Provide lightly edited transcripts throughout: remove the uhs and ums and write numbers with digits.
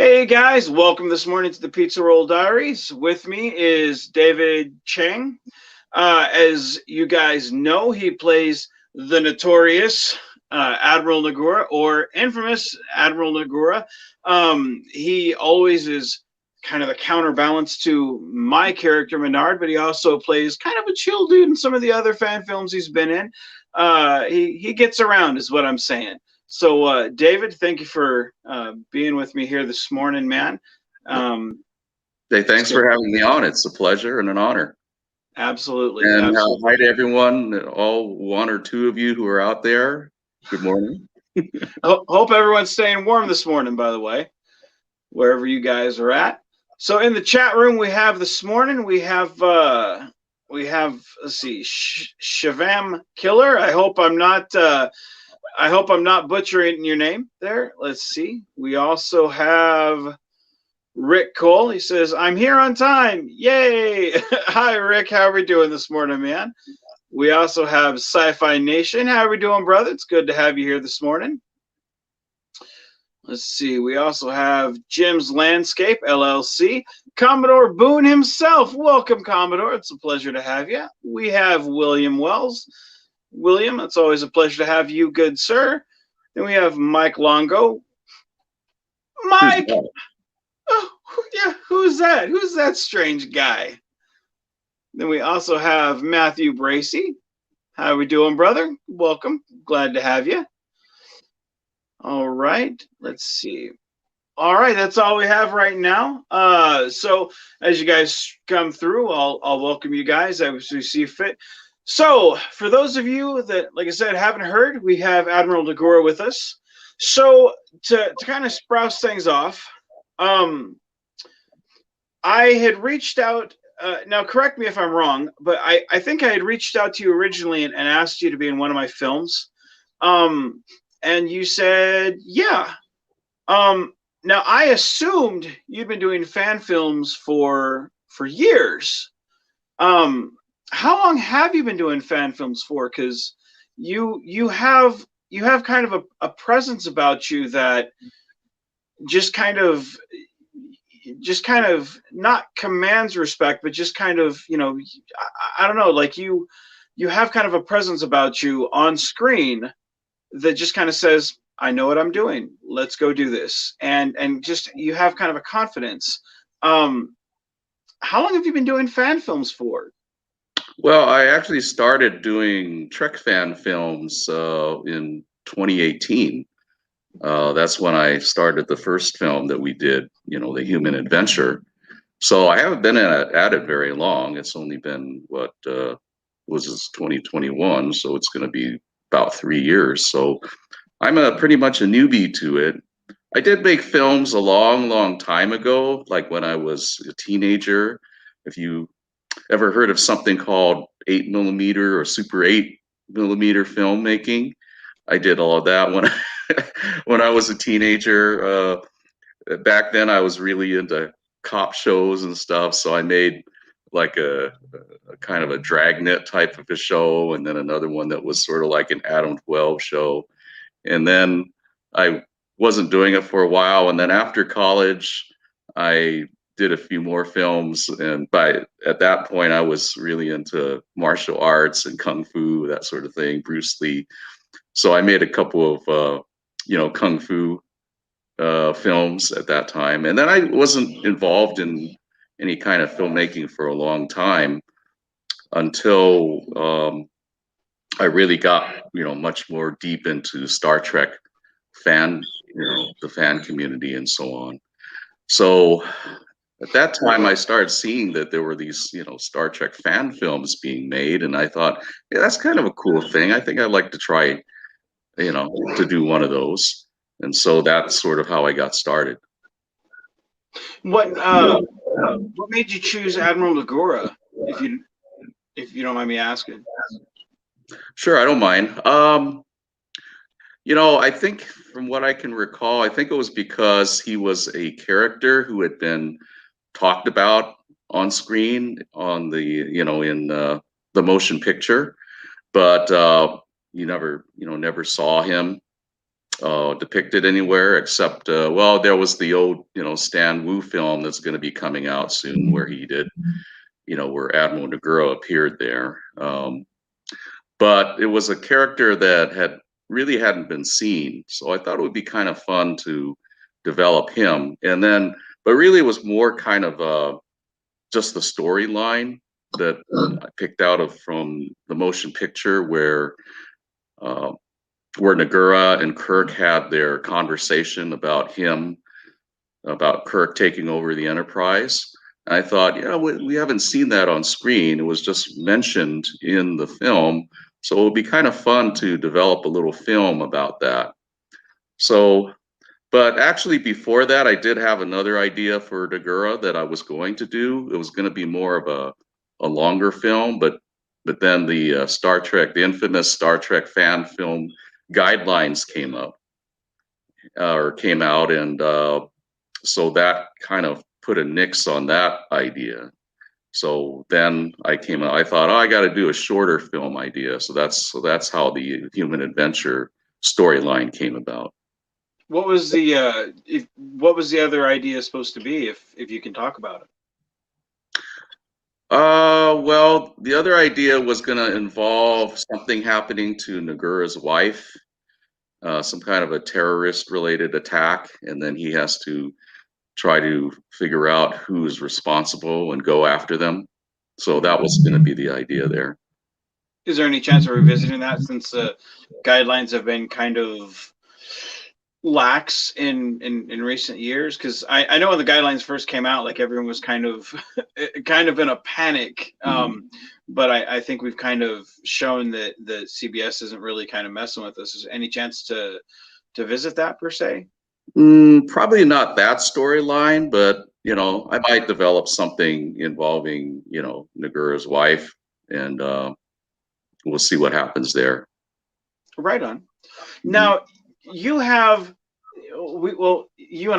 Hey guys, welcome this morning to the Pizza Roll Diaries. With me is David Cheng. As you guys know, he plays the notorious Admiral Noguera, or infamous Admiral Noguera. He always is kind of the counterbalance to my character Menard, but he also plays kind of a chill dude in some of the other fan films he's been in. He gets around, is what I'm saying. So, David, thank you for being with me here this morning, man. Hey, thanks So, for having me on. It's a pleasure and an honor. absolutely, And hi absolutely. to everyone, all one or two of you who are out there. Good morning. Hope everyone's staying warm this morning, by the way, wherever you guys are at. So, in the chat room, we have this morning, we have let's see, Shavam Killer. I hope I'm not butchering your name there. Let's see. We also have Rick Cole. He says, I'm here on time. Yay. Hi, Rick. How are we doing this morning, man? We also have Sci-Fi Nation. How are we doing, brother? It's good to have you here this morning. Let's see. We also have Jim's Landscape, LLC. Commodore Boone himself. Welcome, Commodore. It's a pleasure to have you. We have William Wells. William, it's always a pleasure to have you, good sir. Then we have Mike Longo. Who's Mike! that? Oh, yeah, who's that? Who's that strange guy? Then we also have Matthew Bracey. How are we doing, brother? Welcome. Glad to have you. All right, let's see. All right, that's all we have right now. So as you guys come through, I'll welcome you guys as we see fit. So for those of you that, like I said, haven't heard, we have Admiral Noguera with us. So to kind of sprouse things off, um, I had reached out. Now, correct me if I'm wrong, but I think I had reached out to you originally and asked you to be in one of my films. Um, and you said, yeah. Um, Now, I assumed you'd been doing fan films for years. Um, how long have you been doing fan films for? Because you have kind of a presence about you that just kind of not commands respect, but just kind of, I don't know, like you have kind of a presence about you on screen that just kind of says, I know what I'm doing. Let's go do this. And just you have kind of a confidence. Um, how long have you been doing fan films for? Well, I actually started doing Trek fan films in 2018. That's when I started the first film that we did, The Human Adventure. So I haven't been at it very long. It's only been was this 2021, so it's going to be about 3 years. So I'm pretty much a newbie to it. I did make films a long, long time ago, like when I was a teenager. If you ever heard of something called 8 millimeter or Super 8 millimeter filmmaking, I did all of that when when I was a teenager. Back then, I was really into cop shows and stuff, so I made like a kind of a dragnet type of a show, and then another one that was sort of like an Adam 12 show. And then I wasn't doing it for a while, and then after college I did a few more films, and at that point I was really into martial arts and kung fu, that sort of thing, Bruce Lee. So I made a couple of kung fu films at that time, and then I wasn't involved in any kind of filmmaking for a long time until I really got much more deep into Star Trek fan, the fan community and so on. So at that time, I started seeing that there were these, Star Trek fan films being made, and I thought, yeah, that's kind of a cool thing. I think I'd like to try, to do one of those. And so that's sort of how I got started. What uh, what made you choose Admiral Noguera? If you don't mind me asking. Sure, I don't mind. I think from what I can recall, I think it was because he was a character who had been talked about on screen on in the motion picture, but you never saw him depicted anywhere except, well, there was the old, Stan Wu film that's going to be coming out soon where he did, where Admiral Noguera appeared there. But it was a character that really hadn't been seen. So I thought it would be kind of fun to develop him. And then, but really it was more kind of just the storyline that I picked out of from the motion picture where Noguera and Kirk had their conversation about Kirk taking over the Enterprise. And I thought, we haven't seen that on screen. It was just mentioned in the film. So it would be kind of fun to develop a little film about that. So, but actually before that, I did have another idea for Noguera that I was going to do. It was going to be more of a longer film, but then the the infamous Star Trek fan film guidelines came out, and so that kind of put a nix on that idea. So then I thought, I got to do a shorter film idea. So that's how the Human Adventure storyline came about. What was the other idea supposed to be, if you can talk about it? Well, the other idea was going to involve something happening to Noguera's wife, some kind of a terrorist-related attack, and then he has to try to figure out who's responsible and go after them. So that was going to be the idea there. Is there any chance of revisiting that, since guidelines have been kind of lax in recent years? Because I know when the guidelines first came out, like, everyone was kind of in a panic. But I think we've kind of shown that the CBS isn't really kind of messing with us. Is there any chance to visit that per se? Probably not that storyline, but I might develop something involving Noguera's wife, and we'll see what happens there. Right on. Now, you and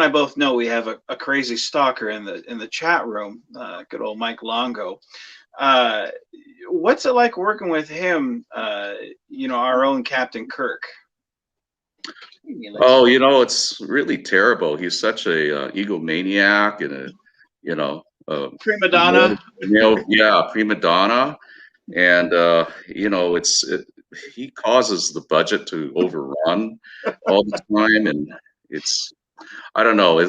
I both know we have a crazy stalker in the chat room, good old Mike Longo. What's it like working with him? Our own Captain Kirk. Oh, it's really terrible. He's such a egomaniac and prima donna. Prima donna, and he causes the budget to overrun all the time, and I don't know.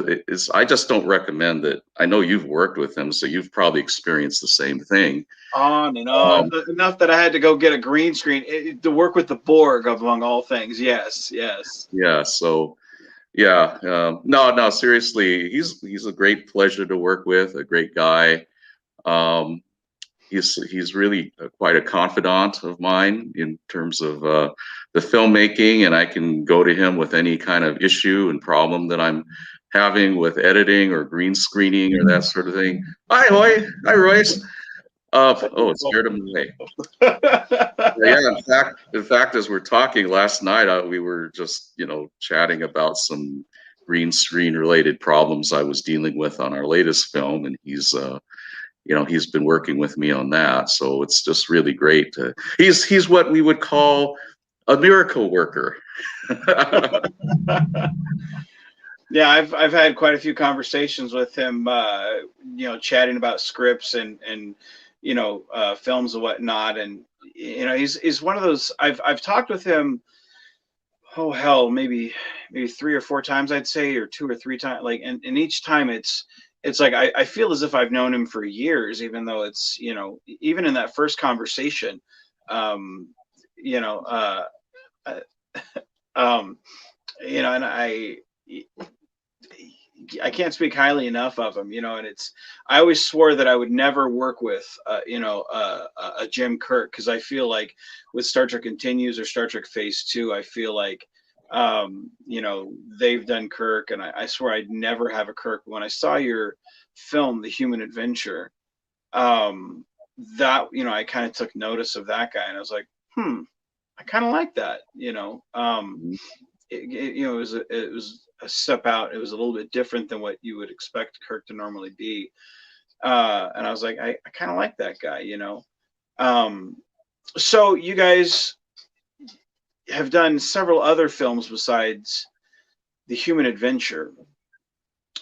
I just don't recommend it. I know you've worked with him, so you've probably experienced the same thing. On and on. Enough that I had to go get a green screen to work with the Borg, among all things. Yes. Yeah. So, yeah. No. Seriously, he's a great pleasure to work with. A great guy. He's really quite a confidant of mine in terms of the filmmaking, and I can go to him with any kind of issue and problem that I'm having with editing or green screening or that sort of thing. Hi, Hoy. Hi, Royce. It scared him away. Yeah, in fact, as we're talking last night, we were just chatting about some green screen related problems I was dealing with on our latest film, and he's been working with me on that. So it's just really great. He's what we would call a miracle worker. Yeah, I've had quite a few conversations with him, chatting about scripts and films and whatnot. And he's one of those. I've talked with him. Oh hell, maybe 3 or 4 times, I'd say, or 2 or 3 times. Like, and each time it's like I feel as if I've known him for years, even though it's even in that first conversation, and I can't speak highly enough of him, and I always swore that I would never work with a Jim Kirk, because I feel like with Star Trek Continues or Star Trek Phase 2, I feel like they've done Kirk, and I swear I'd never have a Kirk. When I saw your film, The Human Adventure, that I kind of took notice of that guy, and I was like, I kind of like that. It was a step out. It was a little bit different than what you would expect Kirk to normally be, and I was like, I kind of like that guy. So you guys, have done several other films besides The Human Adventure.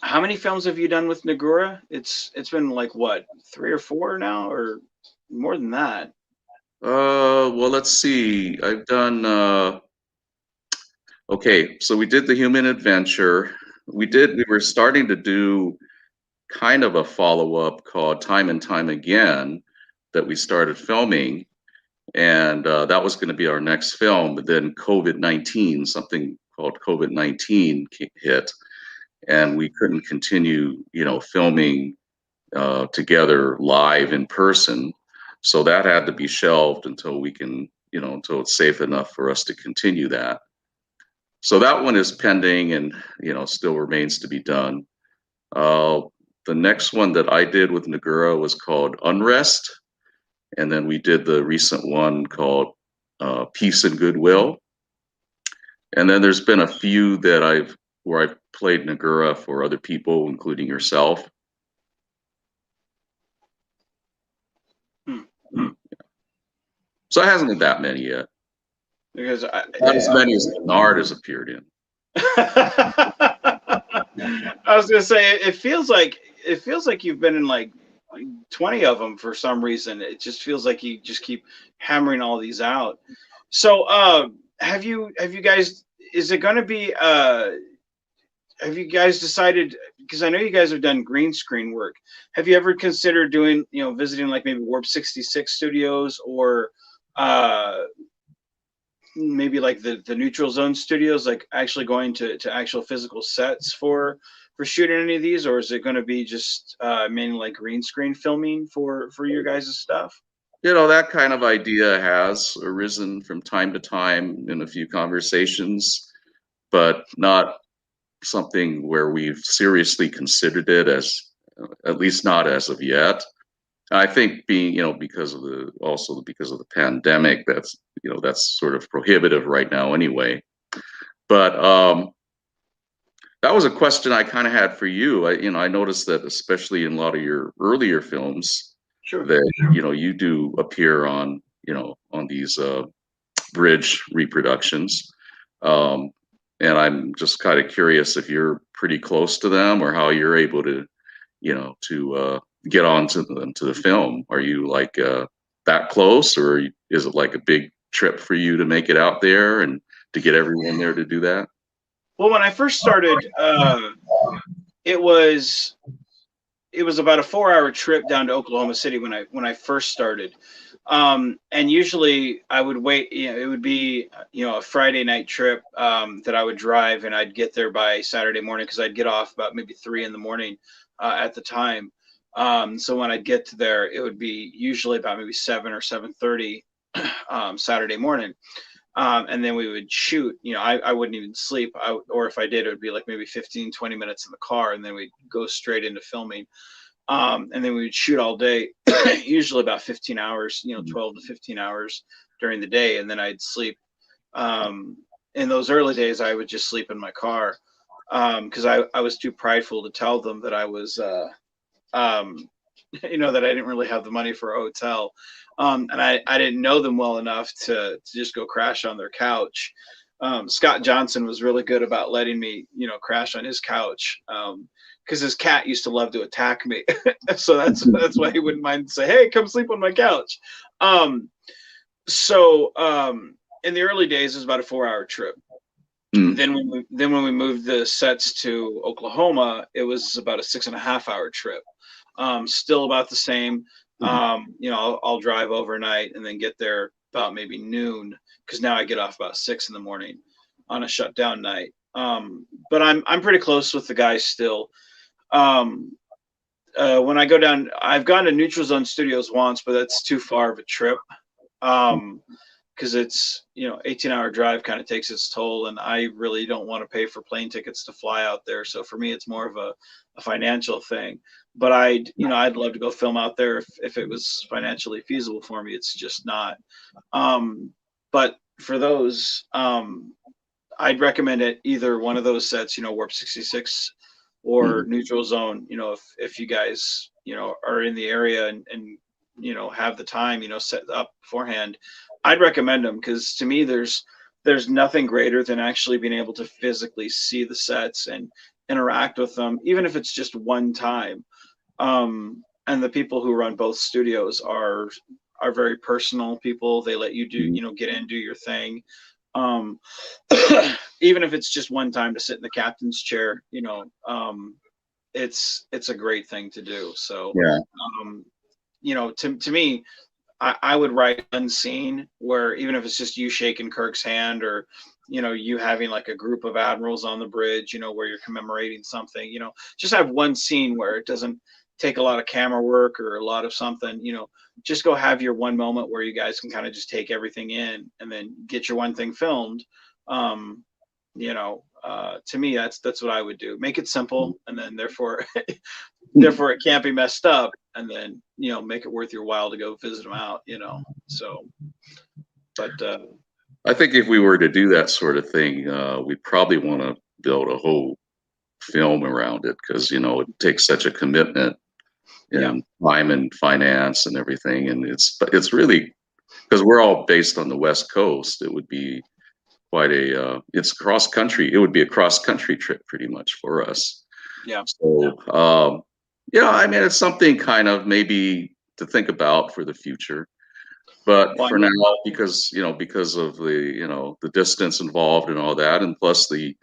How many films have you done with Noguera? It's been like what, 3 or 4 now, or more than that? Well, let's see. I've done okay, so we did the human adventure. We were starting to do kind of a follow-up called Time and Time Again that we started filming, and that was going to be our next film. But then COVID-19, something called COVID-19 hit, and we couldn't continue, filming together live in person. So that had to be shelved until we can, until it's safe enough for us to continue that. So that one is pending and, still remains to be done. Uh, the next one that I did with Noguera was called Unrest. And then we did the recent one called Peace and Goodwill. And then there's been a few where I've played Noguera for other people, including yourself. Hmm. So it hasn't been that many yet. Because Not as many as Bernard has appeared in. I was gonna say it feels like you've been in like 20 of them for some reason. It just feels like you just keep hammering all these out. So, have you guys? Is it going to be? Have you guys decided? Because I know you guys have done green screen work. Have you ever considered doing, visiting like maybe Warp 66 Studios or uh, maybe like the Neutral Zone Studios, like actually going to actual physical sets for shooting any of these, or is it going to be just mainly like green screen filming for your guys' stuff? That kind of idea has arisen from time to time in a few conversations, but not something where we've seriously considered it as, at least not as of yet. I think being, because of the pandemic, that's sort of prohibitive right now anyway. But that was a question I kind of had for you. I noticed that especially in a lot of your earlier films, Sure. that you do appear on on these bridge reproductions, um, and I'm just kind of curious if you're pretty close to them or how you're able to get onto the film. Are you like that close, or is it like a big trip for you to make it out there and to get everyone there to do that? Well, when I first started, it was it was about a 4 hour trip down to Oklahoma City when I first started. And usually I would wait, it would be, a Friday night trip that I would drive, and I'd get there by Saturday morning because I'd get off about maybe 3 in the morning at the time. So when I'd get to there, it would be usually about maybe 7 or 7:30 Saturday morning. And then we would shoot. I wouldn't even sleep. Or if I did, it would be like maybe 15, 20 minutes in the car, and then we'd go straight into filming. And then we would shoot all day, usually about 15 hours, 12 to 15 hours during the day. And then I'd sleep. In those early days, I would just sleep in my car because I was too prideful to tell them that I was, um, that I didn't really have the money for a hotel. And I didn't know them well enough to just go crash on their couch. Scott Johnson was really good about letting me, crash on his couch. Because his cat used to love to attack me, so that's why he wouldn't mind to say, "Hey, come sleep on my couch." Um, so in the early days, it was about a 4 hour trip. Mm. Then when we moved the sets to Oklahoma, it was about a 6.5 hour trip. Still about the same. I'll drive overnight and then get there about maybe noon because now I get off about 6 in the morning on a shutdown night. But I'm pretty close with the guys still. Um, when I go down, I've gone to Neutral Zone Studios once, but that's too far of a trip. Because it's 18-hour drive kind of takes its toll, and I really don't want to pay for plane tickets to fly out there. So for me, it's more of a financial thing. But I'd love to go film out there if it was financially feasible for me. It's just not. But for those, I'd recommend it either one of those sets, Warp 66 or Mm. Neutral Zone. If you guys are in the area and have the time, set up beforehand, I'd recommend them because to me there's nothing greater than actually being able to physically see the sets and interact with them, even if it's just one time. And the people who run both studios are very personal people. They let you do, Mhm. you know, get in, do your thing. Um, even if it's just one time to sit in the captain's chair, you know, it's a great thing to do. So, Yeah. um, you know, to me, I would write one scene where even if it's just you shaking Kirk's hand, or you know, you having like a group of admirals on the bridge, you know, where you're commemorating something, you know, just have one scene where it doesn't take a lot of camera work or a lot of something, you know, just go have your one moment where you guys can kind of just take everything in and then get your one thing filmed. um to me, that's what I would do. Make it simple, and then therefore therefore it can't be messed up, and then, you know, make it worth your while to go visit them out, you know. So but I think if we were to do that sort of thing, we'd probably want to build a whole film around it because it takes such a commitment yeah. in time and finance and everything, and it's really because we're all based on the West Coast. It would be quite a it's cross country. It would be a cross country trip pretty much for us. Yeah. So yeah, I mean it's something kind of maybe to think about for the future. But Well, I for know. now, because of the the distance involved and all that, and plus the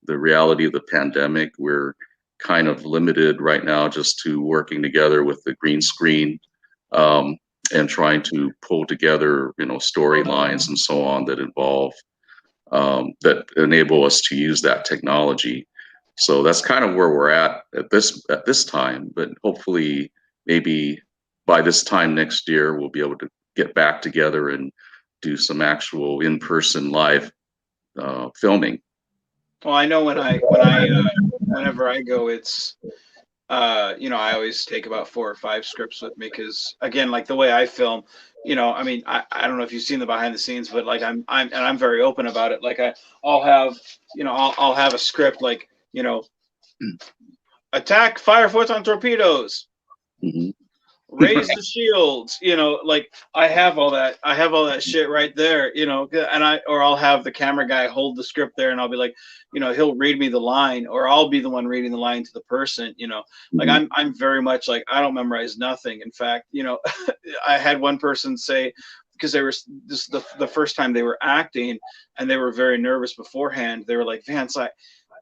reality of the pandemic, we're kind of limited right now just to working together with the green screen, um, and trying to pull together storylines and so on that involve that enable us to use that technology. So that's kind of where we're at this time. But hopefully, maybe by this time next year, we'll be able to get back together and do some actual in-person live filming. Well, I know whenever I go, it's you know, I always take about 4 or 5 scripts with me because, again, like the way I film, you know, I mean, I don't know if you've seen the behind the scenes, but like I'm very open about it. Like I'll have, you know, I'll have a script like, you know, attack, fire photon torpedoes, Mhm. raise the shields, you know, like I have all that shit right there, you know. And I'll have the camera guy hold the script there, and I'll be like, you know, he'll read me the line, or I'll be the one reading the line to the person, you know. Like Mhm. I'm very much like, I don't memorize nothing. In fact, you know, I had one person say, because they were this the first time they were acting, and they were very nervous beforehand. They were like, Vance,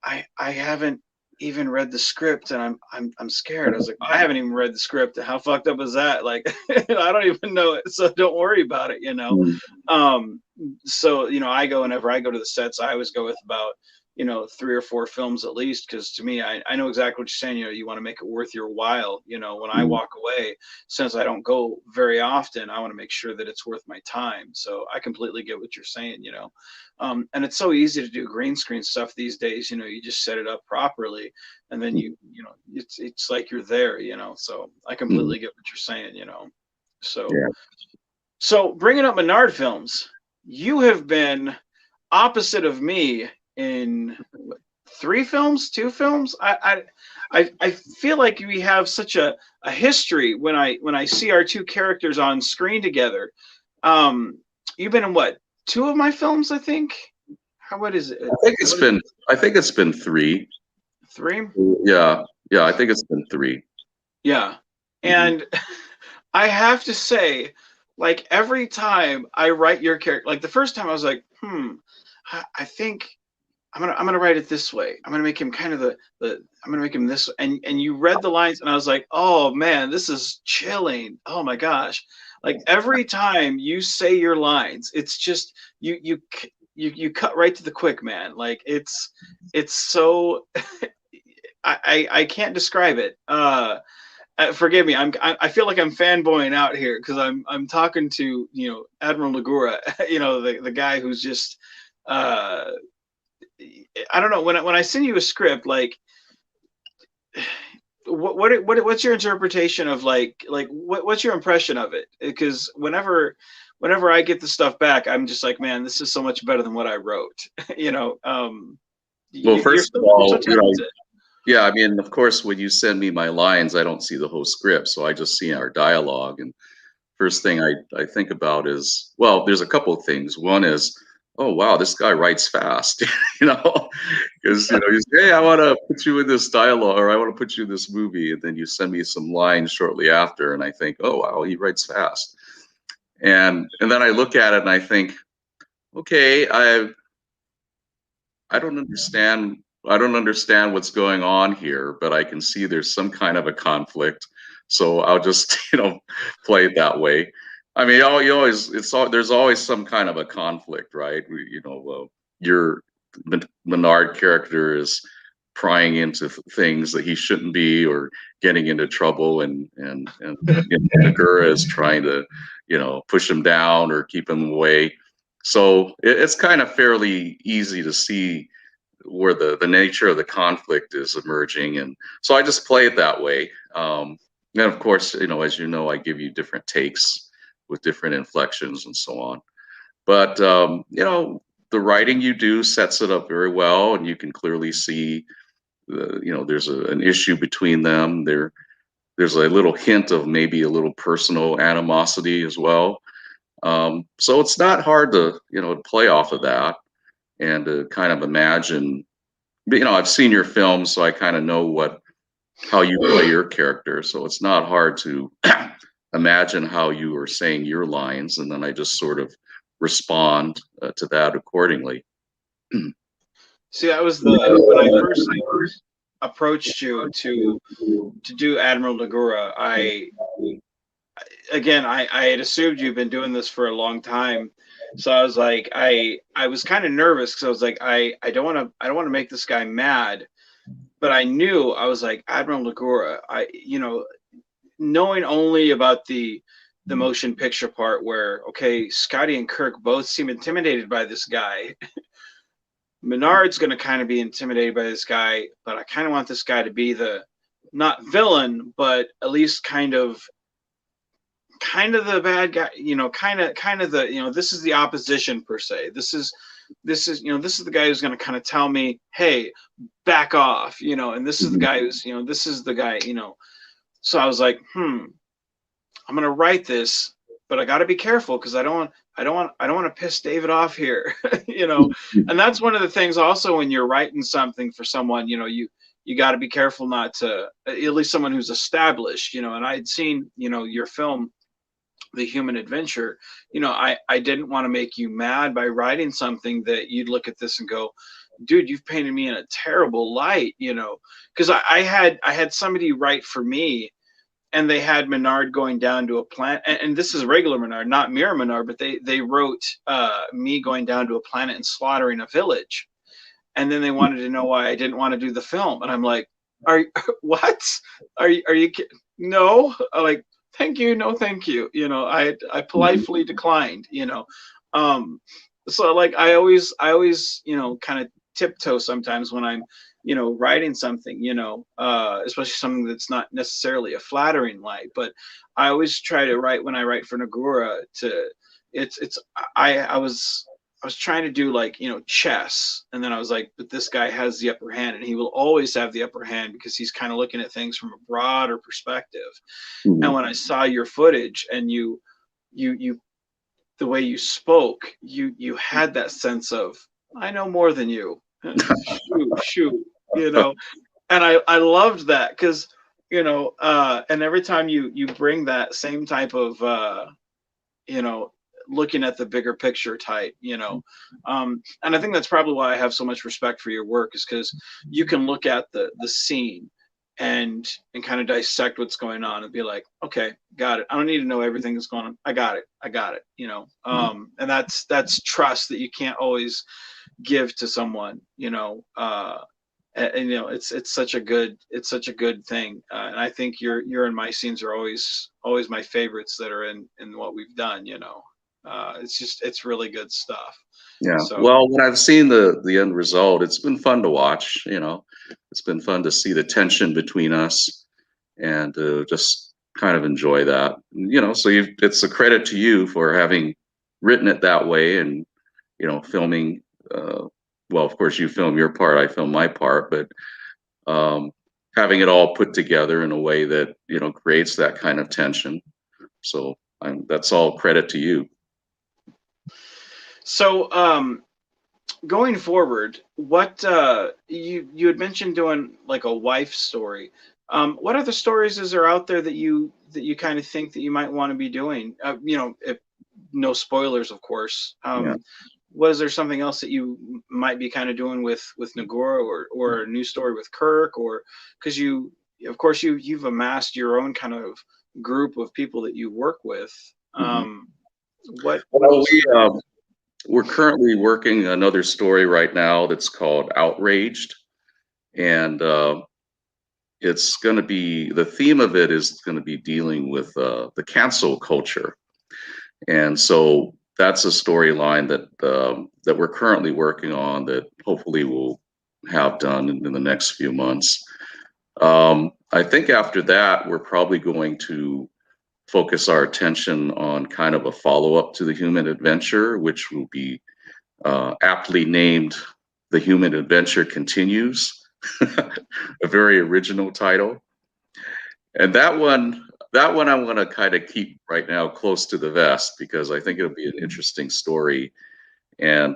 I haven't even read the script, and I'm scared. I was like, I haven't even read the script. How fucked up is that? Like, I don't even know it, so don't worry about it, you know. Mhm. Um, so you know, whenever I go to the sets, I always go with about, you know, 3 or 4 films at least, because to me, I know exactly what you're saying. You know, you want to make it worth your while. You know, when I Mhm. walk away, since I don't go very often, I want to make sure that it's worth my time. So I completely get what you're saying. You know, and it's so easy to do green screen stuff these days. You know, you just set it up properly, and then you know, it's like you're there. You know, so I Mhm. completely get what you're saying. You know, so Yeah. so bringing up Menard films, you have been opposite of me in what, 3 films, 2 films. I feel like we have such a history when I see our 2 characters on screen together. Um, you've been in what, 2 of my films, I think. How what is it? I think it's What is it? been I think it's been 3. 3? Yeah. Yeah, I think it's been 3. Yeah. Mhm. And I have to say, like every time I write your character, like the first time I was like, I think I'm gonna write it this way. I'm gonna make him kind of the I'm gonna make him this, and you read the lines, and I was like, oh man, this is chilling. Oh my gosh. Like every time you say your lines, it's just you cut right to the quick, man. Like it's so I can't describe it. Forgive me. I feel like I'm fanboying out here because I'm talking to, you know, Admiral Noguera, you know, the guy who's just uh I don't know, when I send you a script, like what's your interpretation of like what's your impression of it? Because whenever I get the stuff back, I'm just like, man, this is so much better than what I wrote. You know, Well, first of you're so all, talented. yeah, I mean, of course, when you send me my lines, I don't see the whole script, so I just see our dialogue. And first thing I think about is, well, there's a couple of things. One is, oh wow, this guy writes fast, you know, because you say, hey, I want to put you in this dialogue, or I want to put you in this movie, and then you send me some lines shortly after, and I think, oh wow, he writes fast, and then I look at it and I think, okay, I don't understand. I don't understand what's going on here, but I can see there's some kind of a conflict. So I'll just, play it that way. I mean, you always, there's always some kind of a conflict, right? Your Menard character is prying into things that he shouldn't be, or getting into trouble, and Noguera is trying to, push him down or keep him away. So it's kind of fairly easy to see where the nature of the conflict is emerging, and so I just play it that way. And of course, as you know, I give you different takes with different inflections and so on. But the writing you do sets it up very well, and you can clearly see, there's an issue between them. There's a little hint of maybe a little personal animosity as well. So it's not hard to play off of that, and to kind of imagine. I've seen your films, so I kind of know how you play your character. So it's not hard to imagine how you are saying your lines, and then I just sort of respond to that accordingly. See, that was when I first approached you to do Admiral Noguera. I had assumed you've been doing this for a long time, so I was like, I was kind of nervous because I was like, I don't want to make this guy mad, but I knew, I was like, Admiral Noguera, knowing only about the motion picture part, where okay, Scotty and Kirk both seem intimidated by this guy. Menard's going to kind of be intimidated by this guy, but I kind of want this guy to be the, not villain, but at least kind of the bad guy, kind of the, this is the opposition per se. This is the guy who's going to kind of tell me, hey, back off, and this is the guy who's, this is the guy, So I was like, I'm going to write this, but I got to be careful because I don't want to piss David off here, And that's one of the things also when you're writing something for someone, you got to be careful not to, at least someone who's established, and I'd seen, your film, The Human Adventure. I didn't want to make you mad by writing something that you'd look at this and go, dude, you've painted me in a terrible light, because I had somebody write for me, and they had Menard going down to a planet, and this is regular Menard, not Mirror Menard, but they wrote me going down to a planet and slaughtering a village, and then they wanted to know why I didn't want to do the film, and I'm like, what? Are you kidding? No, like, thank you, no thank you. I politely declined. So like I always kind of tiptoe sometimes when I'm writing something, especially something that's not necessarily a flattering light. But I always try to write, when I write for Noguera, I was trying to do like, chess. And then I was like, but this guy has the upper hand, and he will always have the upper hand because he's kind of looking at things from a broader perspective. Mm-hmm. And when I saw your footage and you, the way you spoke, you had that sense of, I know more than you. shoot, and I loved that because, and every time you bring that same type of, looking at the bigger picture type, and I think that's probably why I have so much respect for your work, is because you can look at the scene and kind of dissect what's going on and be like, okay, got it. I don't need to know everything that's going on. I got it. And that's trust that you can't always give to someone, and it's such a good thing, and I think your and my scenes are always my favorites that are in what we've done. It's really good stuff. Yeah. So, well, when I've seen the end result, it's been fun to watch. It's been fun to see the tension between us, and just kind of enjoy that. So it's a credit to you for having written it that way, and filming. Well, of course, you film your part, I film my part, but having it all put together in a way that creates that kind of tension. So that's all credit to you. So going forward, what you had mentioned doing like a wife story. What other stories is there out there that you kind of think that you might want to be doing? If no spoilers, of course. Yeah. Was there something else that you might be kind of doing with Noguera, or a new story with Kirk, or because you, of course, you've amassed your own kind of group of people that you work with. Mhm. What Well, else is there? we're currently working another story right now that's called Outraged, and it's going to be, the theme of it is going to be dealing with the cancel culture, and so that's a storyline that we're currently working on that hopefully we'll have done in the next few months. I think after that, we're probably going to focus our attention on kind of a follow up to the human adventure, which will be aptly named The Human Adventure Continues, a very original title. And that one I'm going to kind of keep right now close to the vest because I think it'll be an interesting story. And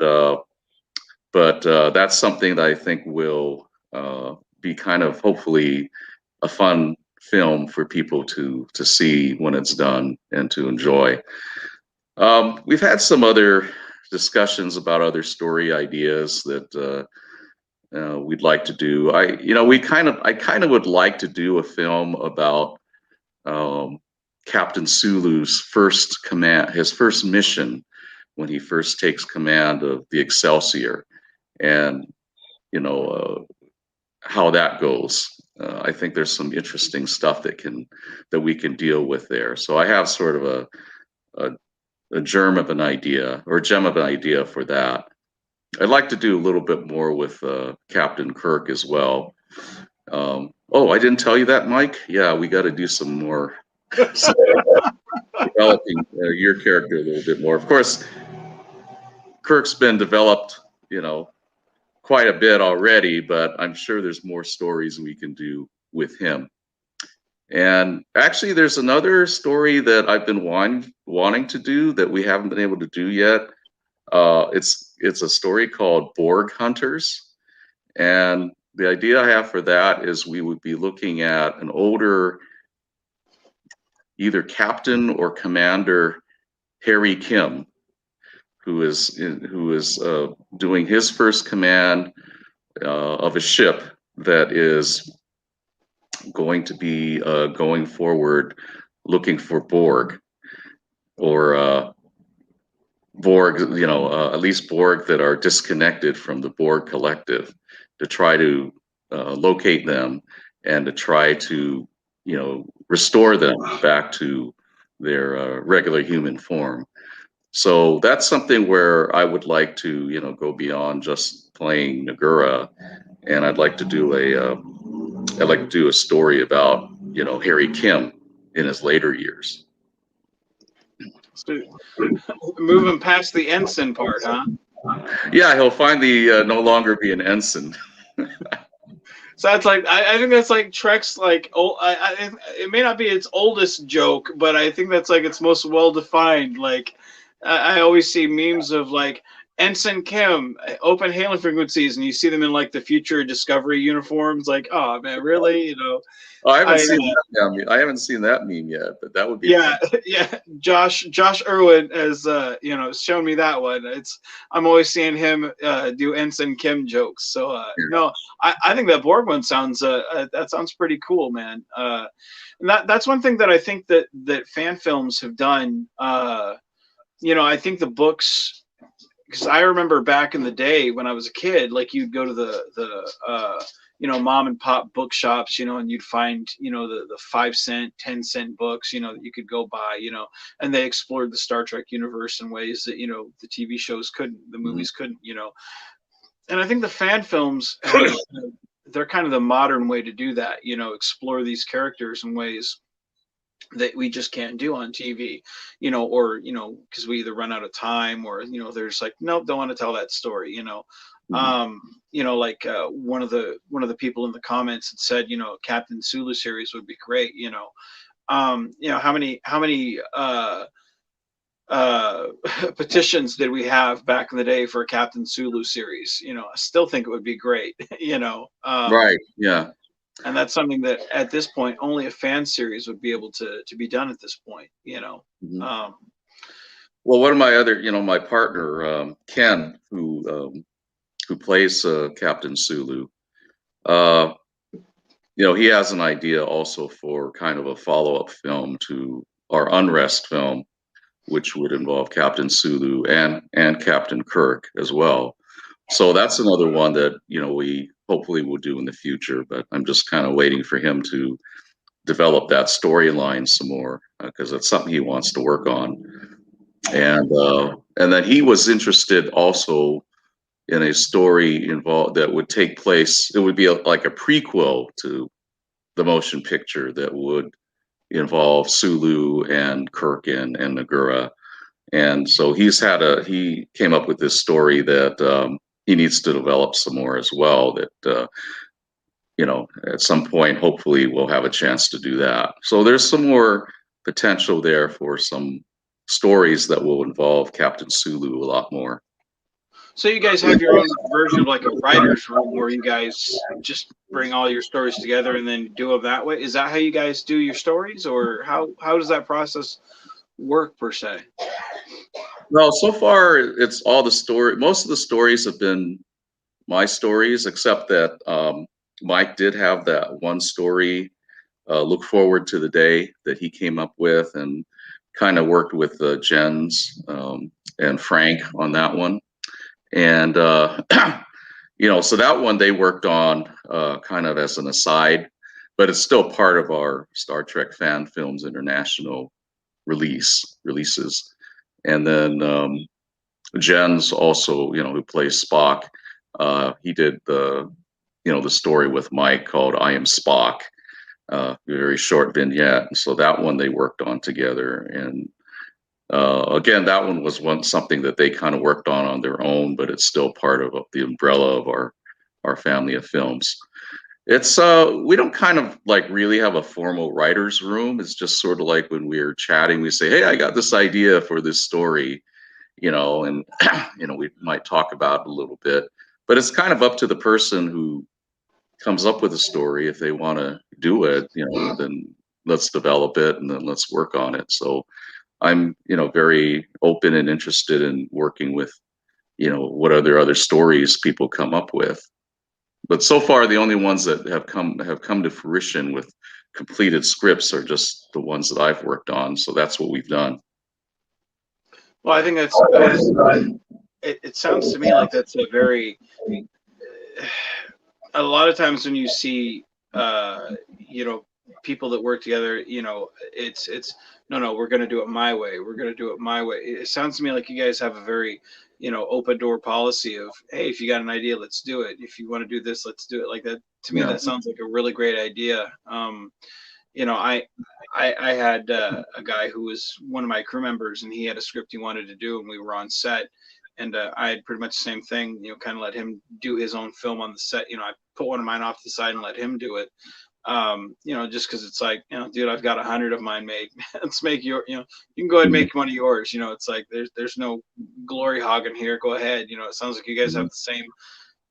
but that's something that I think will be kind of hopefully a fun film for people to see when it's done and to enjoy. We've had some other discussions about other story ideas that we'd like to do. I kind of would like to do a film about um, Captain Sulu's first command, his first mission when he first takes command of the Excelsior, and you know how that goes. I think there's some interesting stuff that we can deal with there. So I have sort of a, a germ of an idea or gem of an idea for that. I'd like to do a little bit more with Captain Kirk as well. Oh, I didn't tell you that, Mike. Yeah, we got to do some more developing your character a little bit more. Of course, Kirk's been developed, quite a bit already, but I'm sure there's more stories we can do with him. And actually, there's another story that I've been wanting to do that we haven't been able to do yet. It's a story called Borg Hunters, and the idea I have for that is we would be looking at an older, either captain or commander, Harry Kim, who is doing his first command of a ship that is going to be going forward looking for Borg or Borg, at least Borg that are disconnected from the Borg collective, to try to locate them and to try to, restore them back to their regular human form. So that's something where I would like to, go beyond just playing Noguera, and I'd like to do a story about, Harry Kim in his later years. So, moving past the ensign part, huh? Yeah, he'll finally no longer be an ensign. So that's like I think that's like Trek's like it may not be its oldest joke, but I think that's like its most well defined. Like I always see memes of like Ensign Kim, open hailing frequencies, and you see them in like the future Discovery uniforms. Like, oh man, really? Oh, I haven't I seen that meme. I haven't seen that meme yet, but that would be fun. Yeah, yeah. Josh Irwin has shown me that one. I'm always seeing him do Ensign Kim jokes. So no, I think that Borg one sounds that sounds pretty cool, man. And that's one thing that I think that fan films have done. I think the books, because I remember back in the day when I was a kid, like you'd go to the mom and pop bookshops, and you'd find, the 5 cent, 10 cent books, that you could go buy, and they explored the Star Trek universe in ways that, the TV shows couldn't, the Mhm. movies couldn't, and I think the fan films they're kind of the modern way to do that, explore these characters in ways that we just can't do on TV, or because we either run out of time, or there's like, nope, don't want to tell that story, Mhm. like one of the people in the comments had said, Captain Sulu series would be great, how many uh, petitions did we have back in the day for a Captain Sulu series? I still think it would be great. Right. Yeah. And that's something that at this point only a fan series would be able to be done at this point. Mhm. Um, Well, one of my other, my partner, Ken, who plays Captain Sulu, uh, he has an idea also for kind of a follow-up film to our Unrest film, which would involve Captain Sulu and Captain Kirk as well. So that's another one that we hopefully will do in the future. But I'm just kind of waiting for him to develop that storyline some more because it's something he wants to work on. And then he was interested also in a story involved that would take place. It would be like a prequel to the motion picture that would involve Sulu and Kirk and Noguera. And so he came up with this story that he needs to develop some more as well. That at some point, hopefully, we'll have a chance to do that. So there's some more potential there for some stories that will involve Captain Sulu a lot more. so you guys have your own version of like a writer's room where you guys just bring all your stories together and then do them that way. Is that how you guys do your stories, or how does that process work per se? Well, so far it's all the story. Most of the stories have been my stories, except that Mike did have that one story, "Look Forward to the Day," that he came up with, and kind of worked with Jens and Frank on that one. And so that one they worked on kind of as an aside, but it's still part of our Star Trek Fan Films International releases. And then Jens also, who plays Spock, he did the story with Mike called "I Am Spock," a very short vignette. So that one they worked on together, and again, that one was something that they kind of worked on their own, but it's still part of the umbrella of our family of films. It's we don't kind of like really have a formal writer's room. It's just sort of like when we're chatting, we say, "Hey, I got this idea for this story," and we might talk about it a little bit. But it's kind of up to the person who comes up with a story. If they want to do it, then let's develop it and then let's work on it. So I'm, very open and interested in working with, what other stories people come up with. But so far, the only ones that have come to fruition with completed scripts are just the ones that I've worked on. So that's what we've done. Well, I think that's it sounds to me like that's a very a lot of times when you see people that work together, it's no, we're going to do it my way, we're going to do it my way. It sounds to me like you guys have a very open door policy of, hey, if you got an idea, let's do it. If you want to do this, let's do it. Like that, to me, Yeah. that sounds like a really great idea. you know i I had a guy who was one of my crew members, and he had a script he wanted to do, and we were on set, and I had pretty much the same thing, kind of let him do his own film on the set. I put one of mine off to the side and let him do it. Just because it's like, dude, I've got 100 of mine made. Let's make you can go ahead and make one of yours. It's like there's no glory hogging here. Go ahead. It sounds like you guys have the same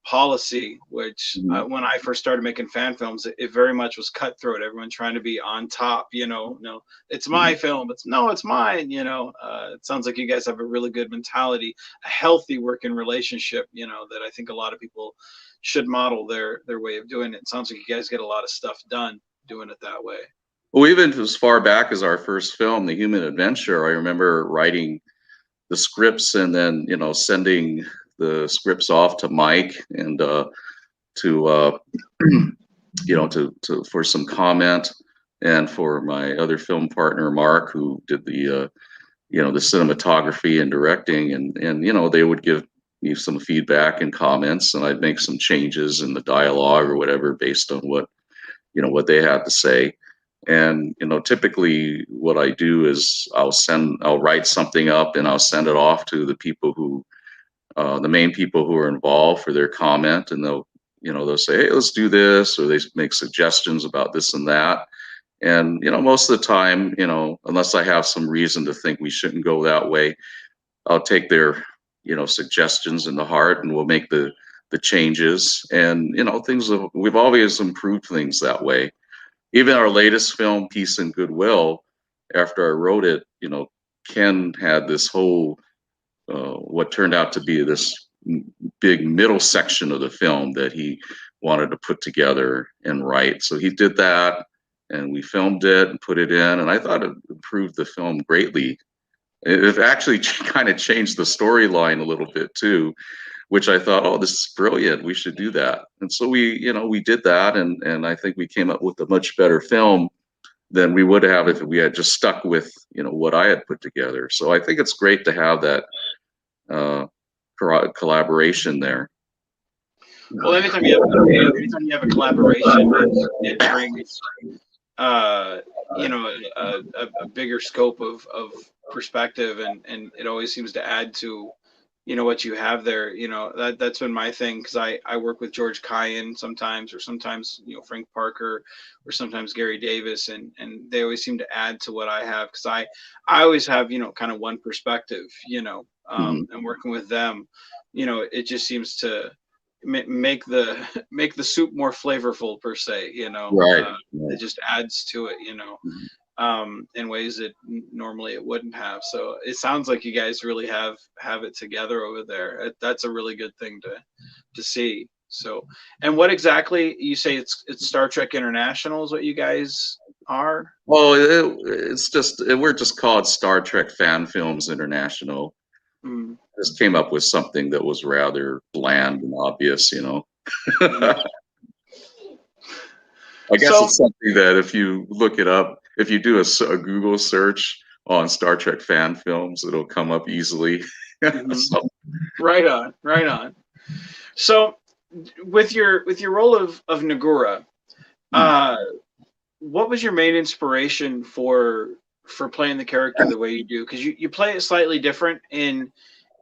policy, which when I first started making fan films, it very much was cutthroat. Everyone trying to be on top, no, it's my film. It's mine. It sounds like you guys have a really good mentality, a healthy working relationship, that I think a lot of people should model their way of doing it. It sounds like you guys get a lot of stuff done doing it that way. Well, even as far back as our first film, The Human Adventure, I remember writing the scripts and then sending the scripts off to Mike and to for some comment, and for my other film partner Mark, who did the the cinematography and directing, and they would give me some feedback and comments, and I'd make some changes in the dialogue or whatever based on what they had to say. And typically what I do is I'll write something up and I'll send it off to the people who the main people who are involved for their comment, and they'll say, hey, let's do this, or they make suggestions about this and that. And, most of the time, unless I have some reason to think we shouldn't go that way, I'll take their, suggestions in the heart, and we'll make the changes. And, we've always improved things that way. Even our latest film, Peace and Goodwill, after I wrote it, Ken had this whole, what turned out to be this big middle section of the film that he wanted to put together and write. So he did that, and we filmed it and put it in, and I thought it improved the film greatly. It actually kind of changed the storyline a little bit too, which I thought, oh, this is brilliant. We should do that. And so we did that, and I think we came up with a much better film than we would have if we had just stuck with, what I had put together. So I think it's great to have that uh, collaboration there. Well, anytime you have a collaboration, it brings a bigger scope of perspective, and it always seems to add to what you have there. That's been my thing, because I work with George Kyan sometimes, or sometimes Frank Parker, or sometimes Gary Davis, and they always seem to add to what I have, because I always have kind of one perspective, and working with them, it just seems to make the soup more flavorful, per se. Right. It just adds to it, in ways that normally it wouldn't have. So it sounds like you guys really have it together over there. That's a really good thing to see. So, and what exactly you say, it's Star Trek International is what you guys are? Well, we're just called Star Trek Fan Films International. Mm. Just came up with something that was rather bland and obvious, I guess So it's something that if you look it up, if you do a Google search on Star Trek fan films, it'll come up easily. So, right on. So with your role of Noguera, what was your main inspiration for playing the character the way you do? Because you play it slightly different in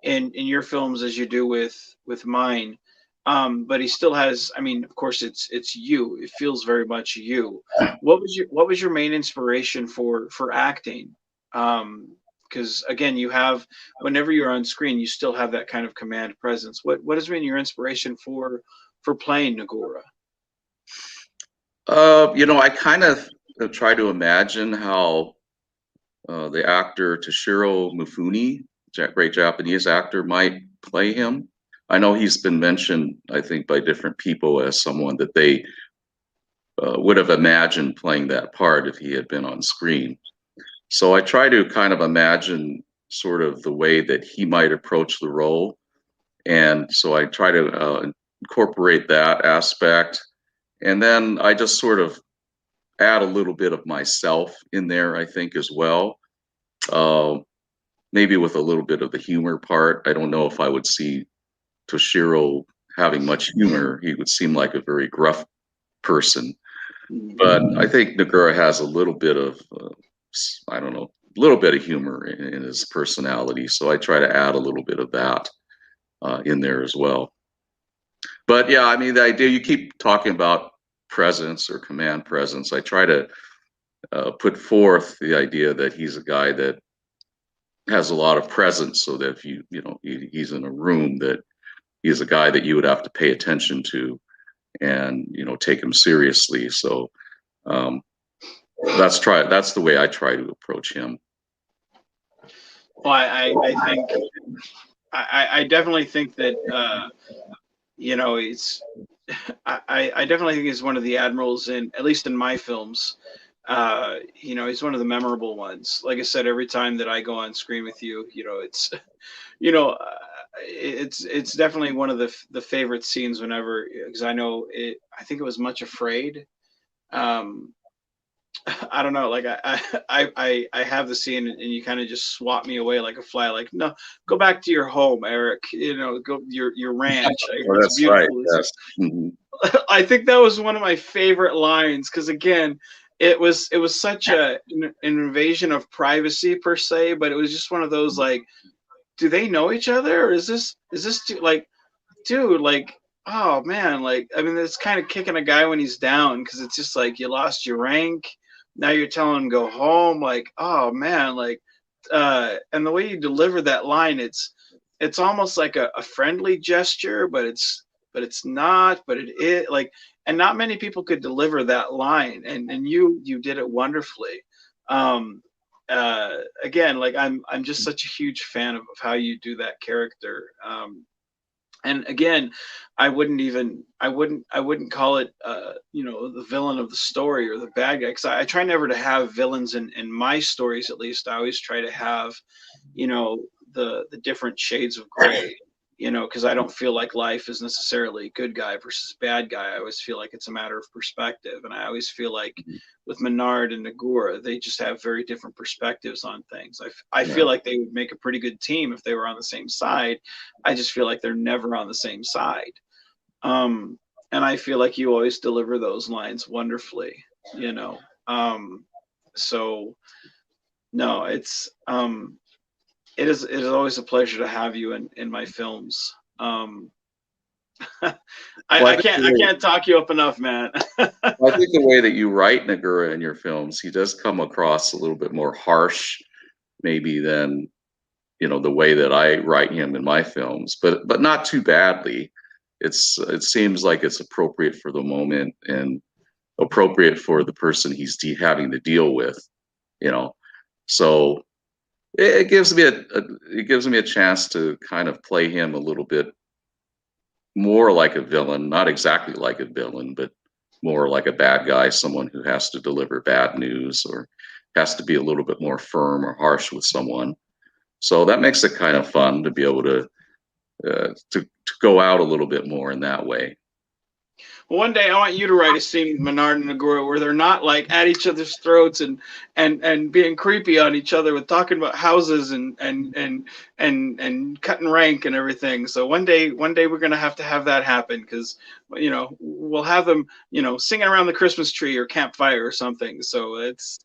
your films as you do with mine. But he still has, I mean, of course it's you. It feels very much you. What was your main inspiration for acting? Because again, you have, whenever you're on screen, you still have that kind of command presence. What has been your inspiration for playing Noguera? I kind of try to imagine how the actor Toshiro Mifune, great Japanese actor, might play him. I know he's been mentioned, I think, by different people as someone that they would have imagined playing that part if he had been on screen. So I try to kind of imagine sort of the way that he might approach the role. And so I try to incorporate that aspect. And then I just sort of add a little bit of myself in there, I think, as well. Maybe with a little bit of the humor part. I don't know if I would see Toshiro having much humor. He would seem like a very gruff person. But I think Noguera has a little bit of, I don't know, a little bit of humor in his personality. So I try to add a little bit of that in there as well. But yeah, I mean, the idea, you keep talking about presence or command presence. I try to put forth the idea that he's a guy that has a lot of presence, so that if he's in a room, that he's a guy that you would have to pay attention to and take him seriously. So that's the way I try to approach him. Well, I think I definitely think that he's I definitely think he's one of the admirals, at least in my films. He's one of the memorable ones. Like I said, every time that I go on screen with you, it's it's definitely one of the favorite scenes, whenever, because I know it. I think it was Much Afraid. I don't know, like I have the scene, and you kind of just swat me away like a fly, like, no, go back to your home, Eric. Go your ranch. Well, it's that's beautiful. right. Yes. Mm-hmm. I think that was one of my favorite lines, because again, it was such an invasion of privacy, per se, but it was just one of those, like, do they know each other, or is this like, dude, like, oh man, like, I mean, it's kind of kicking a guy when he's down, because it's just like, you lost your rank, now you're telling him go home. Like, oh man, like, and the way you deliver that line, it's almost like a friendly gesture, but it's not, but it is like, and not many people could deliver that line, and you did it wonderfully. Um, Again, like I'm just such a huge fan of how you do that character. And again, I wouldn't call it you know, the villain of the story or the bad guy, because I try never to have villains in my stories. At least I always try to have, you know, the different shades of gray, you know, because I don't feel like life is necessarily good guy versus bad guy. I always feel like it's a matter of perspective, and I always feel like with Menard and Noguera, they just have very different perspectives on things. I Yeah. feel like they would make a pretty good team if they were on the same side. I just feel like they're never on the same side. Um, and I feel like you always deliver those lines wonderfully, you know. Um, so no, it is always a pleasure to have you in my films. Well, I can't talk you up enough, man. I think the way that you write Nagura in your films, he does come across a little bit more harsh, maybe than the way that I write him in my films, but not too badly. It seems like it's appropriate for the moment and appropriate for the person he's having to deal with, you know. So it gives me it gives me a chance to kind of play him a little bit more like a villain, not exactly like a villain, but more like a bad guy, someone who has to deliver bad news or has to be a little bit more firm or harsh with someone. So that makes it kind of fun to be able to go out a little bit more in that way. Well, one day I want you to write a scene with Menard and Nagura where they're not like at each other's throats and being creepy on each other with talking about houses and cutting rank and everything. So one day we're gonna have to have that happen, because you know, we'll have them, you know, singing around the Christmas tree or campfire or something. So it's,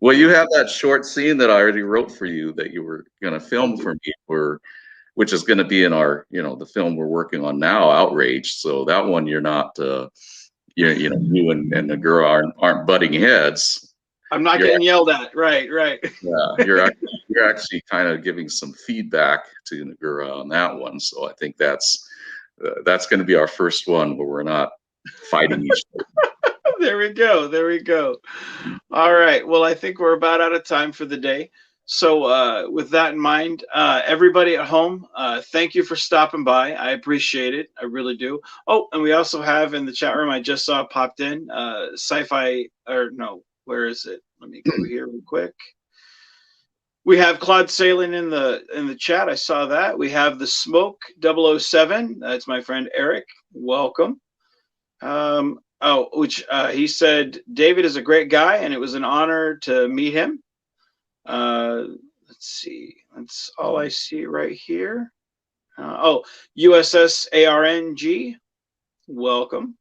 Well, you you know. have that short scene that I already wrote for you that you were going to film for me, which is going to be in our, the film we're working on now, Outrage. So that one you're not, you and the girl aren't butting heads. I'm not You're getting yelled at. Right, right. Yeah, you're actually kind of giving some feedback to Nagura on that one. So I think that's going to be our first one where we're not fighting each other. There we go. There we go. All right. Well, I think we're about out of time for the day. So, with that in mind, everybody at home, thank you for stopping by. I appreciate it. I really do. Oh, and we also have in the chat room, I just saw it popped in, sci-fi, or no, where is it? Let me go here real quick. We have Claude Sailing in the chat. I saw that. We have the Smoke 007. That's my friend Eric. Welcome. Oh, which he said David is a great guy, and it was an honor to meet him. Let's see. That's all I see right here. USS ARNG. Welcome.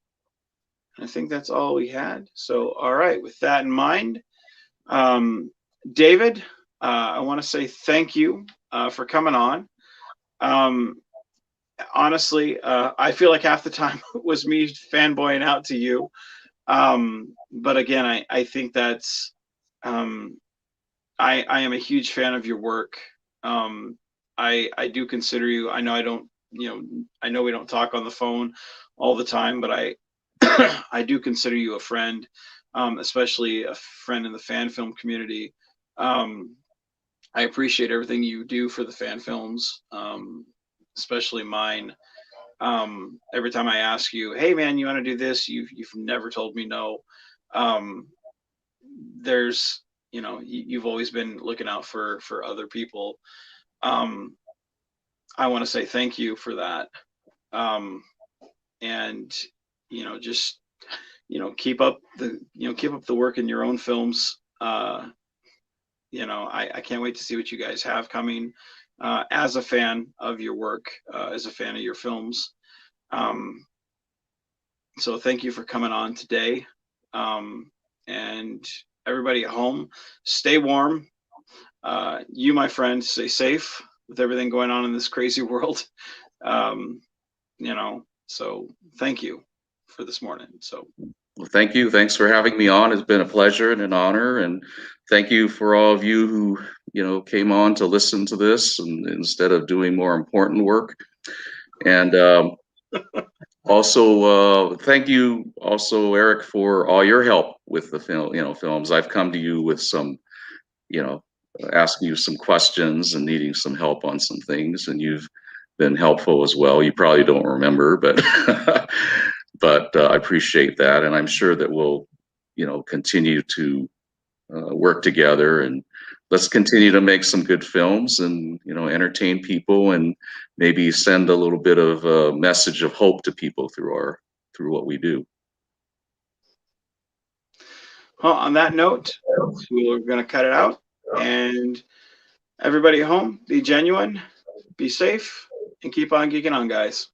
I think that's all we had. So, all right. With that in mind, David, I want to say thank you for coming on. Honestly, I feel like half the time was me fanboying out to you. But again, I think that's I am a huge fan of your work. I do consider you. I know I don't, you know, I know we don't talk on the phone all the time, but I I do consider you a friend, especially a friend in the fan film community. Um, I appreciate everything you do for the fan films, especially mine. Every time I ask you, hey man, you want to do this? You've never told me no. Um, there's, you know, you've always been looking out for other people. Um, I want to say thank you for that. Um, and you know, just, you know, keep up the work in your own films. You know, I can't wait to see what you guys have coming. As a fan of your work, as a fan of your films. Um, so thank you for coming on today. And everybody at home, stay warm. You, my friend, stay safe with everything going on in this crazy world. Um, you know, so thank you for this morning. So Well, thank you. Thanks for having me on. It's been a pleasure and an honor. And thank you for all of you who, came on to listen to this and instead of doing more important work. And also, thank you also, Eric, for all your help with the films. I've come to you with some, you know, asking you some questions and needing some help on some things, and you've been helpful as well. You probably don't remember, but but I appreciate that, and I'm sure that we'll, continue to work together, and let's continue to make some good films and entertain people and maybe send a little bit of a message of hope to people through what we do. Well, on that note, we're going to cut it out. And everybody at home, be genuine, be safe, and keep on geeking on, guys.